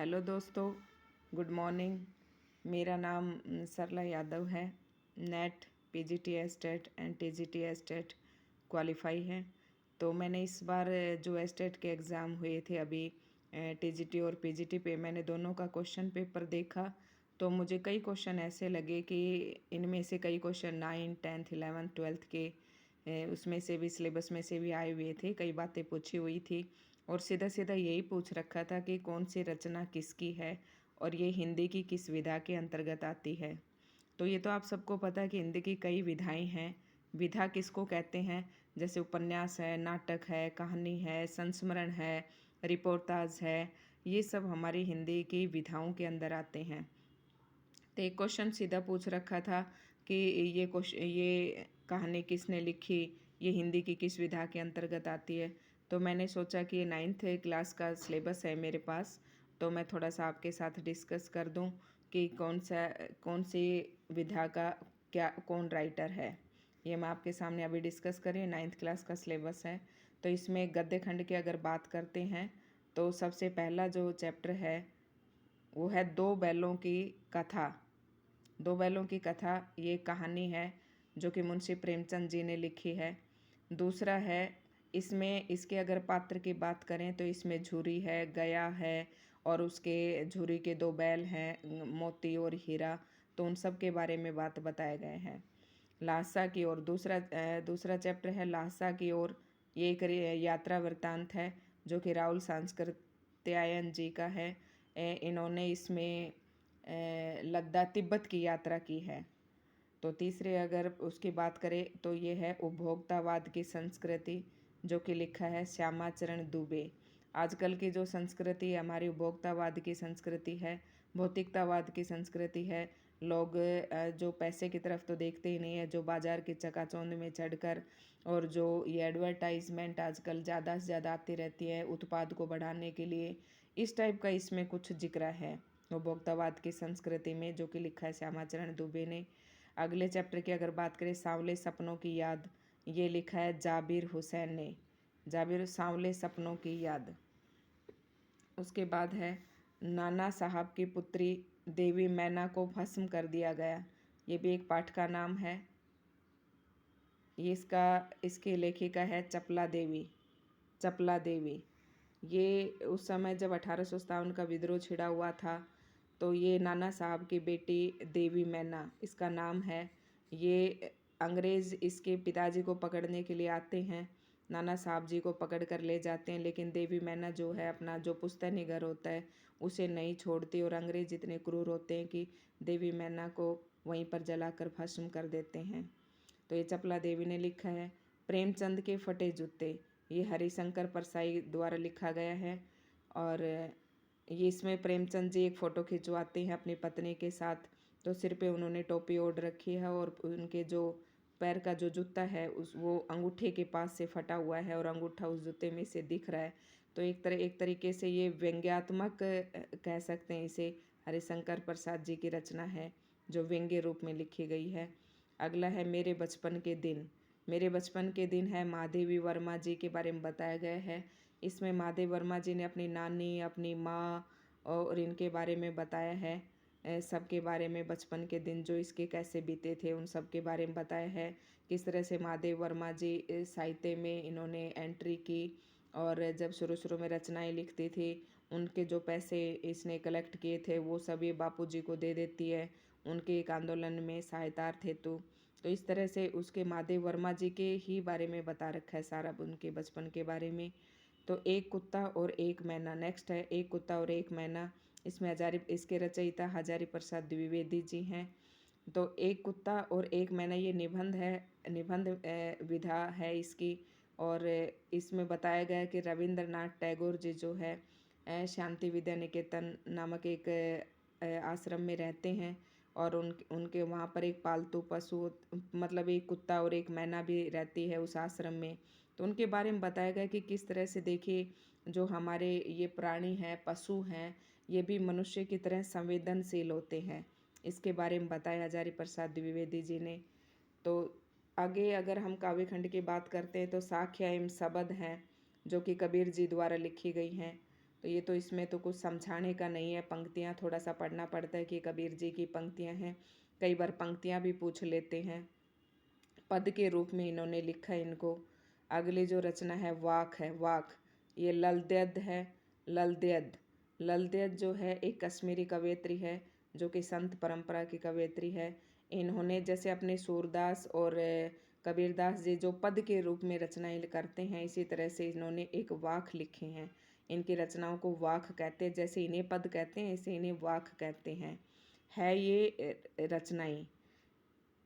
Hello दोस्तों, good morning. मेरा नाम सरला यादव है। Net PGT estate and TGT estate qualify है। तो मैंने इस बार जो एस्टेट के एग्ज़ाम हुए थे अभी टीजीटी और पीजीटी पे, मैंने दोनों का क्वेश्चन पेपर देखा। तो मुझे कई क्वेश्चन ऐसे लगे कि इनमें से कई क्वेश्चन 9, 10th, 11th, 12th के उसमें से भी, सिलेबस में से भी आए हुए थे। कई बातें पूछी हुई थी और सीधा सीधा यही पूछ रखा था कि कौन सी रचना किसकी है और ये हिंदी की किस विधा के अंतर्गत आती है। तो ये तो आप सबको पता है कि हिंदी की कई विधाएं हैं। विधा किसको कहते हैं? जैसे उपन्यास है, नाटक है, कहानी है, संस्मरण है, रिपोर्टाज है, ये सब हमारी हिंदी की विधाओं के अंदर आते हैं। तो एक क्वेश्चन सीधा पूछ रखा था कि ये कहानी किसने लिखी, ये हिंदी की किस विधा के अंतर्गत आती है। तो मैंने सोचा कि ये 9th क्लास का सिलेबस है मेरे पास, तो मैं थोड़ा सा आपके साथ डिस्कस कर दूं कि कौन सी विधा का कौन राइटर है। ये मैं आपके सामने अभी डिस्कस करें। 9th क्लास का सिलेबस है। तो इसमें गद्य खंड की अगर बात करते हैं तो सबसे पहला जो चैप्टर है वो है दो बैलों की कथा। दो बैलों की कथा ये कहानी है जो कि मुंशी प्रेमचंद जी ने लिखी है। दूसरा है, इसमें इसके अगर पात्र की बात करें तो इसमें झुरी है, गया है और उसके झुरी के दो बैल हैं, मोती और हीरा। तो उन सब के बारे में बात बताए गए हैं। लासा की ओर दूसरा चैप्टर है लासा की ओर। ये एक यात्रा वृत्तांत है जो कि राहुल सांस्कृत्यायन जी का है। इन्होंने इसमें लद्दाख तिब्बत की यात्रा की है। तो तीसरे अगर उसकी बात करें तो ये है उपभोक्तावाद की संस्कृति जो कि लिखा है श्यामाचरण दुबे। आजकल की जो संस्कृति हमारी उपभोक्तावाद की संस्कृति है, भौतिकतावाद की संस्कृति है। लोग जो पैसे की तरफ तो देखते ही नहीं है, जो बाजार की चकाचौंध में चढ़कर और जो ये एडवर्टाइजमेंट आजकल ज़्यादा से ज़्यादा आती रहती है उत्पाद को बढ़ाने के लिए, इस टाइप का इसमें कुछ जिक्र है उपभोक्तावाद की संस्कृति में, जो कि लिखा है श्यामाचरण दुबे ने। अगले चैप्टर की अगर बात करें सांवले सपनों की याद, ये लिखा है जाबिर हुसैन ने। जाबिर सांवले सपनों की याद। उसके बाद है नाना साहब की पुत्री देवी मैना को भस्म कर दिया गया। ये भी एक पाठ का नाम है। ये इसकी लेखिका है चपला देवी। चपला देवी ये उस समय जब 1857 का विद्रोह छिड़ा हुआ था तो ये नाना साहब की बेटी देवी मैना इसका नाम है। ये अंग्रेज़ इसके पिताजी को पकड़ने के लिए आते हैं, नाना साहब जी को पकड़ कर ले जाते हैं, लेकिन देवी मैना जो है अपना जो पुश्तैनी घर होता है उसे नहीं छोड़ती और अंग्रेज़ इतने क्रूर होते हैं कि देवी मैना को वहीं पर जलाकर भस्म कर देते हैं। तो ये चपला देवी ने लिखा है। प्रेमचंद के फटे जूते, ये हरिशंकर परसाई द्वारा लिखा गया है। और ये इसमें प्रेमचंद जी एक फ़ोटो खिंचवाते हैं अपनी पत्नी के साथ। तो सिर पे उन्होंने टोपी ओढ़ रखी है और उनके जो पैर का जो जूता है उस वो अंगूठे के पास से फटा हुआ है और अंगूठा उस जूते में से दिख रहा है। तो एक तरीके से ये व्यंग्यात्मक कह सकते हैं इसे। हरिशंकर प्रसाद जी की रचना है जो व्यंग्य रूप में लिखी गई है। अगला है मेरे बचपन के दिन। मेरे बचपन के दिन है महादेवी वर्मा जी के बारे में बताया गया है। इसमें महादेव वर्मा जी ने अपनी नानी, अपनी माँ और इनके बारे में बताया है। सब के बारे में बचपन के दिन जो इसके कैसे बीते थे उन सब के बारे में बताया है। किस तरह से महादेव वर्मा जी साहित्य में इन्होंने एंट्री की और जब शुरू शुरू में रचनाएं लिखती थी उनके जो पैसे इसने कलेक्ट किए थे वो सभी बापूजी को दे देती है उनके एक आंदोलन में सहायतार्थ हेतु। तो इस तरह से उसके महादेव वर्मा जी के ही बारे में बता रखा है सारा उनके बचपन के बारे में। तो एक कुत्ता और एक मैना नेक्स्ट है। एक कुत्ता और एक मैना, इसमें इसके रचयिता हजारी प्रसाद द्विवेदी जी हैं। तो एक कुत्ता और एक मैना ये निबंध है, निबंध विधा है इसकी। और इसमें बताया गया है कि रविंद्रनाथ टैगोर जी जो है शांति विद्या निकेतन नामक एक आश्रम में रहते हैं और उनके वहाँ पर एक पालतू पशु मतलब एक कुत्ता और एक मैना भी रहती है उस आश्रम में। तो उनके बारे में बताया गया कि किस तरह से देखिए जो हमारे ये प्राणी हैं, पशु हैं, ये भी मनुष्य की तरह संवेदनशील होते हैं। इसके बारे में बताया हजारी प्रसाद द्विवेदी जी ने। तो आगे अगर हम काव्य खंड की बात करते हैं तो साख्य एवं सबद हैं जो कि कबीर जी द्वारा लिखी गई हैं। तो ये तो इसमें तो कुछ समझाने का नहीं है, पंक्तियाँ थोड़ा सा पढ़ना पड़ता है कि कबीर जी की पंक्तियाँ हैं। कई बार पंक्तियाँ भी पूछ लेते हैं। पद के रूप में इन्होंने लिखा है इनको। अगली जो रचना है वाक है, वाक, ये ललद्यद है। ललद्यद, ललद्यद जो है एक कश्मीरी कवयित्री है, जो कि संत परंपरा की कवयित्री है। इन्होंने जैसे अपने सूरदास और कबीरदास जी जो पद के रूप में रचनाएं करते हैं, इसी तरह से इन्होंने एक वाक लिखे हैं। इनकी रचनाओं को वाक कहते हैं, जैसे इन्हें पद कहते हैं ऐसे इन्हें वाक कहते हैं। है ये रचनाएं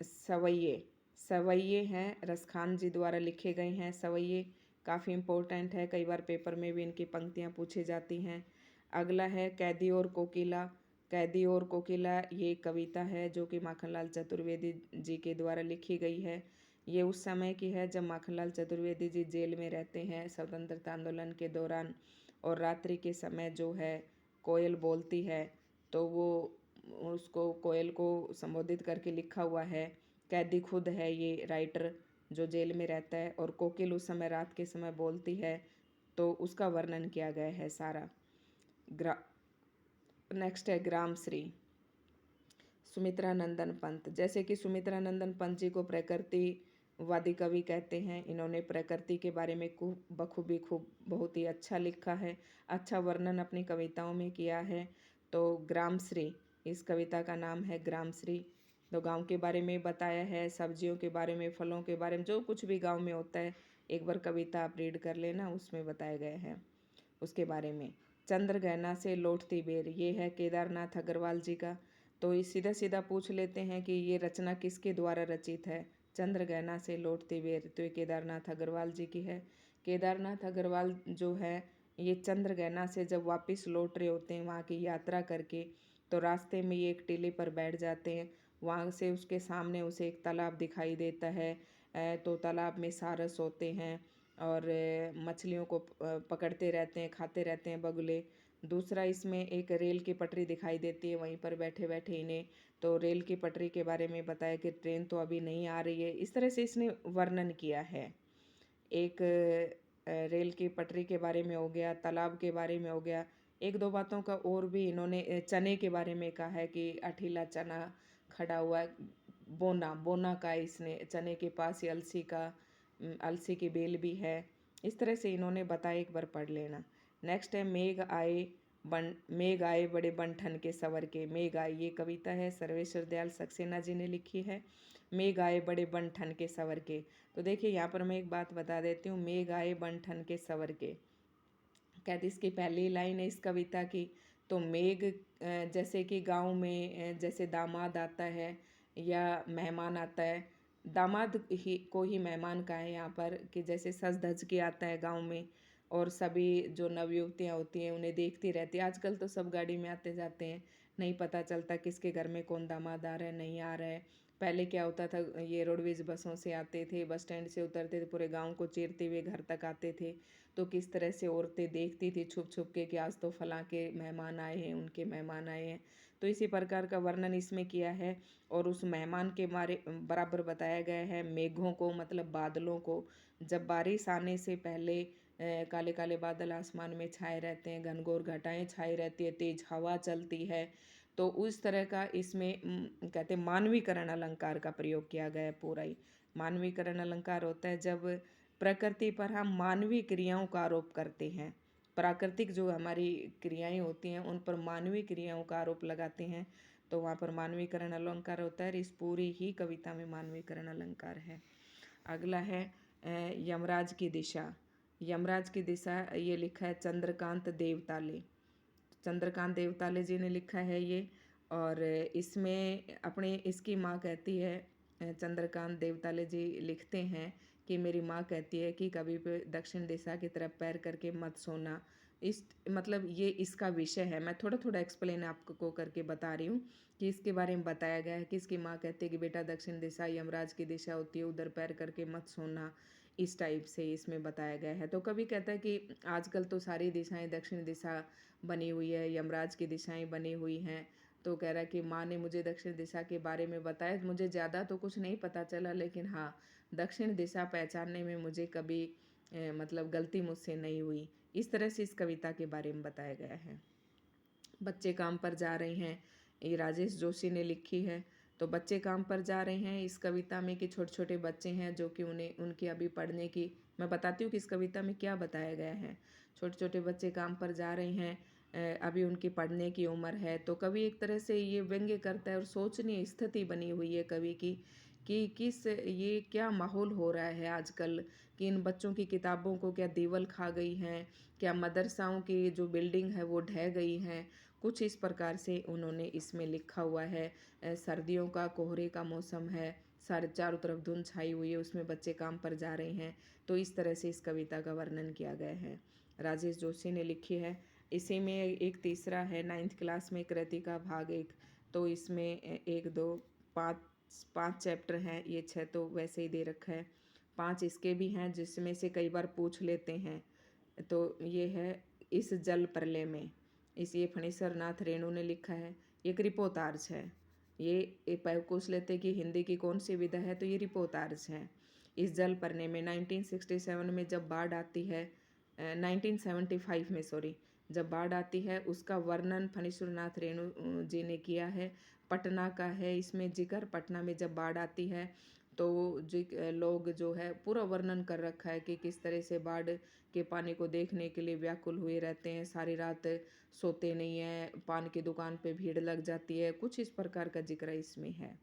सवैये, सवैये हैं, रसखान जी द्वारा लिखे गए हैं सवैये। काफ़ी इम्पोर्टेंट है, कई बार पेपर में भी इनकी पंक्तियाँ पूछी जाती हैं। अगला है कैदी और कोकिला। कैदी और कोकिला ये कविता है जो कि माखनलाल चतुर्वेदी जी के द्वारा लिखी गई है। ये उस समय की है जब माखनलाल चतुर्वेदी जी जेल में रहते हैं स्वतंत्रता आंदोलन के दौरान, और रात्रि के समय जो है कोयल बोलती है, तो वो उसको कोयल को संबोधित करके लिखा हुआ है। कैदी खुद है ये राइटर जो जेल में रहता है, और कोकिल उस समय रात के समय बोलती है, तो उसका वर्णन किया गया है सारा। ग्रा नेक्स्ट है ग्राम श्री, सुमित्रा नंदन पंत। जैसे कि सुमित्रा नंदन पंत जी को प्रकृतिवादी कवि कहते हैं। इन्होंने प्रकृति के बारे में बखूबी खूब बहुत ही अच्छा लिखा है, अच्छा वर्णन अपनी कविताओं में किया है। तो ग्राम श्री इस कविता का नाम है, ग्राम श्री। तो गांव के बारे में बताया है, सब्जियों के बारे में, फलों के बारे में, जो कुछ भी गांव में होता है एक बार कविता आप रीड कर लेना, उसमें बताया गया है उसके बारे में। चंद्रगहना से लौटती बेर, ये है केदारनाथ अग्रवाल जी का। तो ये सीधा सीधा पूछ लेते हैं कि ये रचना किसके द्वारा रचित है। चंद्रगहना से लौटती बेर, तो ये केदारनाथ अग्रवाल जी की है। केदारनाथ अग्रवाल जो है ये चंद्रगहना से जब वापस लौट रहे होते हैं वहाँ की यात्रा करके, तो रास्ते में ये एक टीले पर बैठ जाते हैं। वहाँ से उसके सामने उसे एक तालाब दिखाई देता है। तो तालाब में सारस होते हैं और मछलियों को पकड़ते रहते हैं, खाते रहते हैं बगुले। दूसरा इसमें एक रेल की पटरी दिखाई देती है, वहीं पर बैठे बैठे इन्हें तो रेल की पटरी के बारे में बताया कि ट्रेन तो अभी नहीं आ रही है। इस तरह से इसने वर्णन किया है। एक रेल की पटरी के बारे में हो गया, तालाब के बारे में हो गया। एक दो बातों का और भी इन्होंने चने के बारे में कहा है कि अठीला चना खड़ा हुआ है, बोना बोना का इसने चने के पास ही अलसी का अलसी की बेल भी है। इस तरह से इन्होंने बताया, एक बार पढ़ लेना। नेक्स्ट है मेघ आए बड़े बंठन के सवर के। मेघ आए ये कविता है सर्वेश्वर दयाल सक्सेना जी ने लिखी है। मेघ आए बड़े बंठन के सवर के। तो देखिए यहाँ पर मैं एक बात बता देती हूँ, मेघ आए बंठन के सवर के कहती, इसकी पहली लाइन है इस कविता की। तो मेघ जैसे कि गांव में जैसे दामाद आता है या मेहमान आता है, दामाद ही को ही मेहमान का है यहाँ पर, कि जैसे सज धज के आता है गांव में, और सभी जो नवयुवतियाँ होती हैं उन्हें देखती रहती है। आजकल तो सब गाड़ी में आते जाते हैं, नहीं पता चलता किसके घर में कौन दामाद आ रहा है नहीं आ रहा है। पहले क्या होता था, ये रोडवेज बसों से आते थे, बस स्टैंड से उतरते थे, पूरे गांव को चीरते हुए घर तक आते थे। तो किस तरह से औरतें देखती थी छुप छुप के कि आज तो फलां के मेहमान आए हैं, उनके मेहमान आए हैं। तो इसी प्रकार का वर्णन इसमें किया है। और उस मेहमान के बारे बराबर बताया गया है मेघों को, मतलब बादलों को। जब बारिश आने से पहले काले काले बादल आसमान में छाए रहते हैं, घनघोर घटाएं छाई रहती है, तेज हवा चलती है, तो उस तरह का इसमें कहते हैं मानवीकरण अलंकार का प्रयोग किया गया है पूरा ही। मानवीकरण अलंकार होता है जब प्रकृति पर हम मानवीय क्रियाओं का आरोप करते हैं। प्राकृतिक जो हमारी क्रियाएं होती हैं उन पर मानवीय क्रियाओं का आरोप लगाते हैं, तो वहाँ पर मानवीकरण अलंकार होता है। इस पूरी ही कविता में मानवीकरण अलंकार है। अगला है यमराज की दिशा। यमराज की दिशा ये लिखा है चंद्रकांत देवताले। चंद्रकांत देवताले जी ने लिखा है ये। और इसमें अपने इसकी माँ कहती है, चंद्रकांत देवताले जी लिखते हैं कि मेरी माँ कहती है कि कभी भी दक्षिण दिशा की तरफ पैर करके मत सोना। इस मतलब ये इसका विषय है। मैं थोड़ा थोड़ा एक्सप्लेन आपको करके बता रही हूँ कि इसके बारे में बताया गया है कि इसकी माँ कहती है कि बेटा दक्षिण दिशा यमराज की दिशा होती है, उधर पैर करके मत सोना। इस टाइप से इसमें बताया गया है। तो कभी कहता है कि आजकल तो सारी दिशाएं दक्षिण दिशा बनी हुई है, यमराज की दिशाएं बनी हुई हैं। तो कह रहा है कि माँ ने मुझे दक्षिण दिशा के बारे में बताया, मुझे ज़्यादा तो कुछ नहीं पता चला, लेकिन हाँ दक्षिण दिशा पहचानने में मुझे कभी मतलब गलती मुझसे नहीं हुई। इस तरह से इस कविता के बारे में बताया गया है। बच्चे काम पर जा रहे हैं, ये राजेश जोशी ने लिखी है। तो बच्चे काम पर जा रहे हैं इस कविता में कि छोटे छोटे बच्चे हैं जो कि उन्हें उनकी अभी पढ़ने की, मैं बताती हूँ कि इस कविता में क्या बताया गया है। छोटे छोटे बच्चे काम पर जा रहे हैं, अभी उनकी पढ़ने की उम्र है। तो कवि एक तरह से ये व्यंग्य करता है और सोचनीय स्थिति बनी हुई है कवि की कि किस ये क्या माहौल हो रहा है आजकल, कि इन बच्चों की किताबों को क्या दीवाल खा गई हैं, क्या मदरसाओं की जो बिल्डिंग है वो ढह गई हैं। कुछ इस प्रकार से उन्होंने इसमें लिखा हुआ है। सर्दियों का कोहरे का मौसम है, सारे चारों तरफ धुंध छाई हुई है, उसमें बच्चे काम पर जा रहे हैं। तो इस तरह से इस कविता का वर्णन किया गया है, राजेश जोशी ने लिखी है। इसी में एक तीसरा है 9th क्लास में कृतिका भाग 1। तो इसमें 1 2 5 5 चैप्टर हैं, ये 6 तो वैसे ही दे रखा है, 5 इसके भी हैं जिसमें से कई बार पूछ लेते हैं। तो ये है इस जल प्रलय में, इस ये फणीश्वर नाथ रेणु ने लिखा है। ये रिपोर्टार्ज है, ये पूछ लेते कि हिंदी की कौन सी विधा है, तो ये रिपोर्टार्ज है। इस जल प्रलय में 1967 में जब बाढ़ आती है, 1975 में सॉरी, जब बाढ़ आती है उसका वर्णन फणीश्वर नाथ रेणु जी ने किया है। पटना का है इसमें जिक्र, पटना में जब बाढ़ आती है तो लोग जो है पूरा वर्णन कर रखा है कि किस तरह से बाढ़ के पानी को देखने के लिए व्याकुल हुए रहते हैं, सारी रात सोते नहीं हैं, पान की दुकान पे भीड़ लग जाती है, कुछ इस प्रकार का जिक्र इसमें है।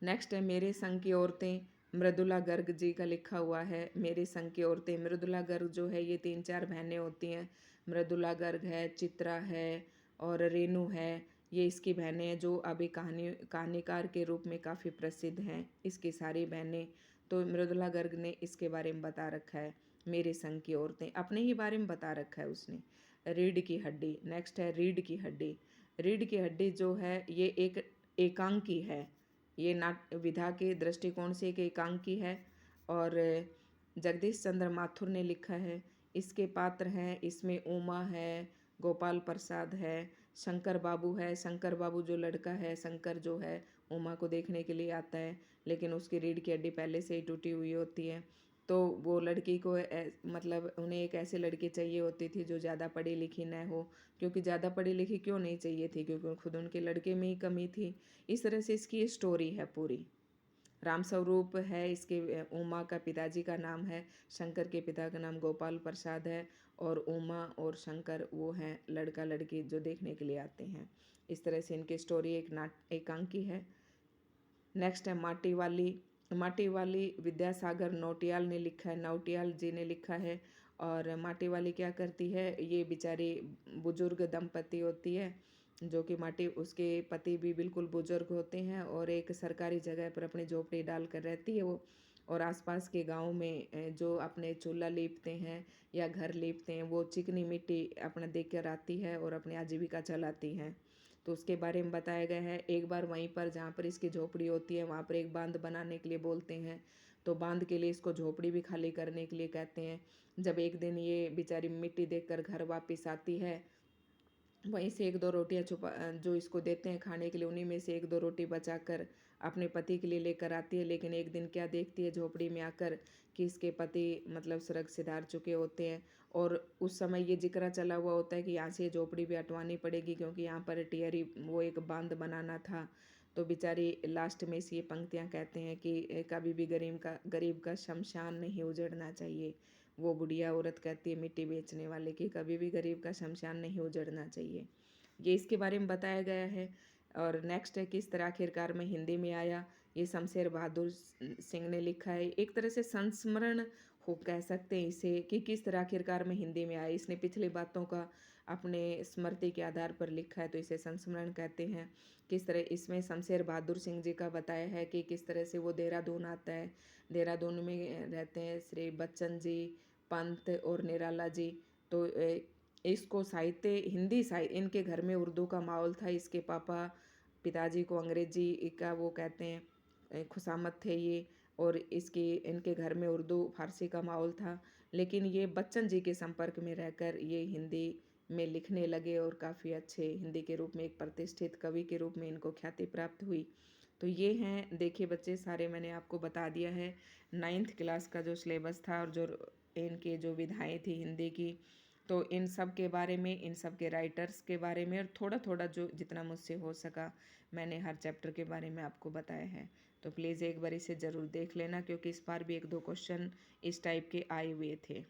नेक्स्ट है मेरे संग की औरतें, मृदुला गर्ग जी का लिखा हुआ है। मेरे संग की औरतें, मृदुला गर्ग जो है ये 3-4 बहनें होती हैं। मृदुला गर्ग है, चित्रा है और रेणु है, ये इसकी बहनें हैं जो अभी कहानीकार के रूप में काफ़ी प्रसिद्ध हैं, इसकी सारी बहनें। तो मृदुला गर्ग ने इसके बारे में बता रखा है, मेरे संग की औरतें अपने ही बारे में बता रखा है उसने। रीढ़ की हड्डी, नेक्स्ट है रीढ़ की हड्डी। रीढ़ की हड्डी जो है ये एक एकांकी है, ये नाट विधा के दृष्टिकोण से एक एकांकी है और जगदीश चंद्र माथुर ने लिखा है। इसके पात्र हैं, इसमें उमा है, गोपाल प्रसाद है, शंकर बाबू है। शंकर बाबू जो लड़का है, शंकर जो है उमा को देखने के लिए आता है, लेकिन उसकी रीढ़ की हड्डी पहले से ही टूटी हुई होती है। तो वो लड़की को मतलब उन्हें एक ऐसी लड़की चाहिए होती थी जो ज़्यादा पढ़ी लिखी न हो, क्योंकि ज़्यादा पढ़ी लिखी क्यों नहीं चाहिए थी, क्योंकि खुद उनके लड़के में ही कमी थी। इस तरह से इसकी स्टोरी है पूरी। राम स्वरूप है इसके, उमा का पिताजी का नाम है, शंकर के पिता का नाम गोपाल प्रसाद है और उमा और शंकर वो हैं लड़का लड़की जो देखने के लिए आते हैं। इस तरह से इनकी स्टोरी एकांकी है। नेक्स्ट है माटी वाली। माटी वाली विद्यासागर नौटियाल ने लिखा है, नौटियाल जी ने लिखा है। और माटी वाली क्या करती है, ये बेचारी बुजुर्ग दंपति होती है जो कि माटी उसके पति भी बिल्कुल बुजुर्ग होते हैं और एक सरकारी जगह पर अपनी झोपड़ी डाल कर रहती है वो। और आसपास के गांव में जो अपने चूल्हा लीपते हैं या घर लीपते हैं वो चिकनी मिट्टी अपना देख कर आती है और अपनी आजीविका चलाती हैं। तो उसके बारे में बताया गया है। एक बार वहीं पर जहाँ पर इसकी झोपड़ी होती है वहाँ पर एक बांध बनाने के लिए बोलते हैं, तो बांध के लिए इसको झोपड़ी भी खाली करने के लिए कहते हैं। जब एक दिन ये बेचारी मिट्टी देखकर घर वापस आती है, वहीं से 1-2 रोटियां छुपा जो इसको देते हैं खाने के लिए, उन्हीं में से 1-2 रोटी बचाकर अपने पति के लिए लेकर आती है। लेकिन एक दिन क्या देखती है झोपड़ी में आकर कि इसके पति मतलब स्वर्ग सिधार चुके होते हैं। और उस समय ये जिक्र चला हुआ होता है कि यहाँ से ये झोपड़ी भी हटवानी पड़ेगी क्योंकि यहाँ पर टिहरी वो एक बांध बनाना था। तो बेचारी लास्ट में से ये पंक्तियाँ कहते हैं कि कभी भी गरीब का शमशान नहीं उजड़ना चाहिए। वो बुढ़िया औरत कहती है मिट्टी बेचने वाले की, कभी भी गरीब का शमशान नहीं उजड़ना चाहिए। ये इसके बारे में बताया गया है। और नेक्स्ट है किस तरह आखिरकार में हिंदी में आया, ये शमशेर बहादुर सिंह ने लिखा है। एक तरह से संस्मरण हो कह सकते हैं इसे कि किस तरह आखिरकार में हिंदी में आया। इसने पिछली बातों का अपने स्मृति के आधार पर लिखा है तो इसे संस्मरण कहते हैं। किस तरह इसमें शमशेर बहादुर सिंह जी का बताया है कि किस तरह से वो देहरादून आता है, देहरादून में रहते हैं श्री बच्चन जी, पंत और निराला जी। तो इसको साहित्य हिंदी साहित्य, इनके घर में उर्दू का माहौल था। इसके पिताजी को अंग्रेजी का वो कहते हैं खुशामद थे ये, और इनके घर में उर्दू फारसी का माहौल था। लेकिन ये बच्चन जी के संपर्क में रहकर ये हिंदी में लिखने लगे और काफ़ी अच्छे हिंदी के रूप में एक प्रतिष्ठित कवि के रूप में इनको ख्याति प्राप्त हुई। तो ये हैं देखिए बच्चे, सारे मैंने आपको बता दिया है 9th क्लास का जो सिलेबस था और जो इनके जो विधाएं थी हिंदी की, तो इन सब के बारे में, इन सब के राइटर्स के बारे में, और थोड़ा थोड़ा जो जितना मुझसे हो सका मैंने हर चैप्टर के बारे में आपको बताया है। तो प्लीज़ एक बार इसे ज़रूर देख लेना, क्योंकि इस बार भी 1-2 क्वेश्चन इस टाइप के आए हुए थे।